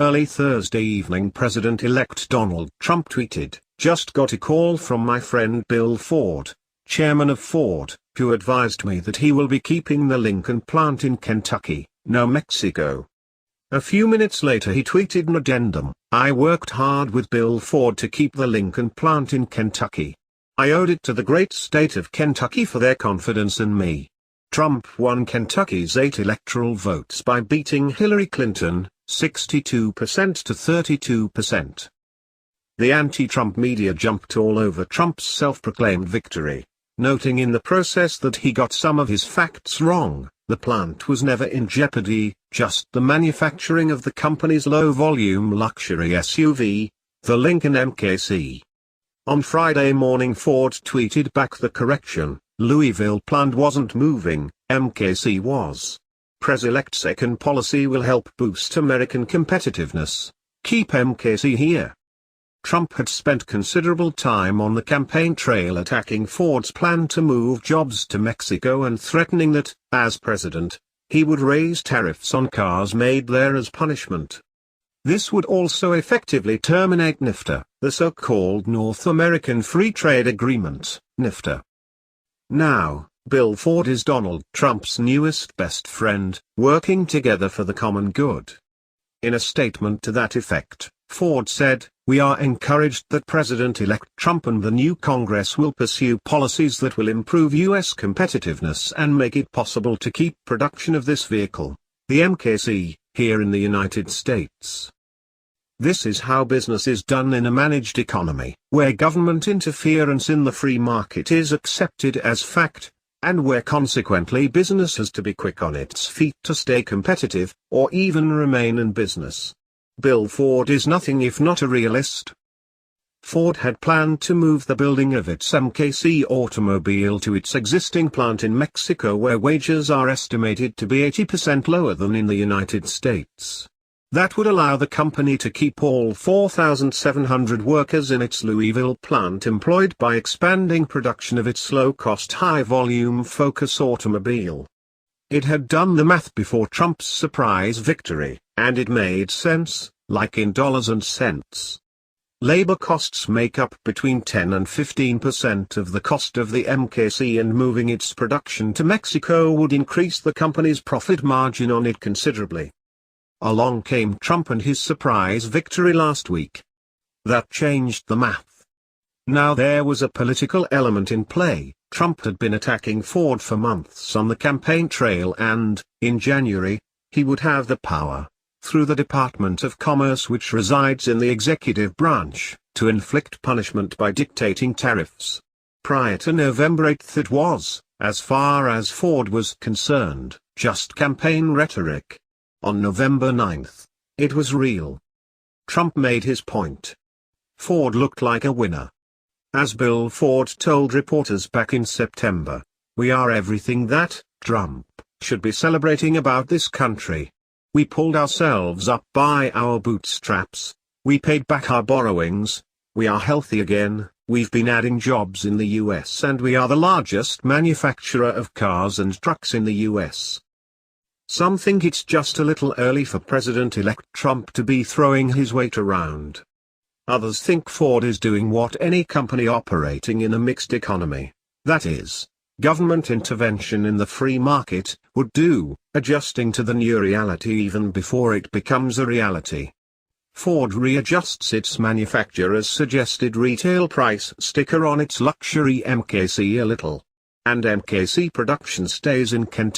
Early Thursday evening, President-elect Donald Trump tweeted, "Just got a call from my friend Bill Ford, chairman of Ford, who advised me that he will be keeping the Lincoln plant in Kentucky, New Mexico." A few minutes later he tweeted an addendum: "I worked hard with Bill Ford to keep the Lincoln plant in Kentucky. I owed it to the great state of Kentucky for their confidence in me." Trump won Kentucky's 8 electoral votes by beating Hillary Clinton, 62% to 32%. The anti-Trump media jumped all over Trump's self-proclaimed victory, noting in the process that he got some of his facts wrong. The plant was never in jeopardy, just the manufacturing of the company's low-volume luxury SUV, the Lincoln MKC. On Friday morning, Ford tweeted back the correction: "Louisville plant wasn't moving, MKC was. Pres-elect's second policy will help boost American competitiveness. Keep MKC here." Trump had spent considerable time on the campaign trail attacking Ford's plan to move jobs to Mexico and threatening that, as president, he would raise tariffs on cars made there as punishment. This would also effectively terminate NAFTA, the so-called North American Free Trade Agreement, NAFTA. Now, Bill Ford is Donald Trump's newest best friend, working together for the common good. In a statement to that effect, Ford said, "We are encouraged that President-elect Trump and the new Congress will pursue policies that will improve U.S. competitiveness and make it possible to keep production of this vehicle, the MKC, here in the United States. This is how business is done in a managed economy, where government interference in the free market is accepted as fact, and where consequently business has to be quick on its feet to stay competitive, or even remain in business." Bill Ford is nothing if not a realist. Ford had planned to move the building of its MKC automobile to its existing plant in Mexico, where wages are estimated to be 80% lower than in the United States. That would allow the company to keep all 4,700 workers in its Louisville plant employed by expanding production of its low-cost, high-volume Focus automobile. It had done the math before Trump's surprise victory, and it made sense, like in dollars and cents. Labor costs make up between 10 and 15% of the cost of the MKC, and moving its production to Mexico would increase the company's profit margin on it considerably. Along came Trump and his surprise victory last week. That changed the math. Now there was a political element in play. Trump had been attacking Ford for months on the campaign trail, and, in January, he would have the power, through the Department of Commerce, which resides in the executive branch, to inflict punishment by dictating tariffs. Prior to November 8 it was, as far as Ford was concerned, just campaign rhetoric. On November 9, it was real. Trump made his point. Ford looked like a winner. As Bill Ford told reporters back in September, "We are everything that Trump should be celebrating about this country. We pulled ourselves up by our bootstraps, we paid back our borrowings, we are healthy again, we've been adding jobs in the U.S. and we are the largest manufacturer of cars and trucks in the U.S. Some think it's just a little early for President-elect Trump to be throwing his weight around. Others think Ford is doing what any company operating in a mixed economy, that is, government intervention in the free market, would do, adjusting to the new reality even before it becomes a reality. Ford readjusts its manufacturer's suggested retail price sticker on its luxury MKC a little, and MKC production stays in Kentucky.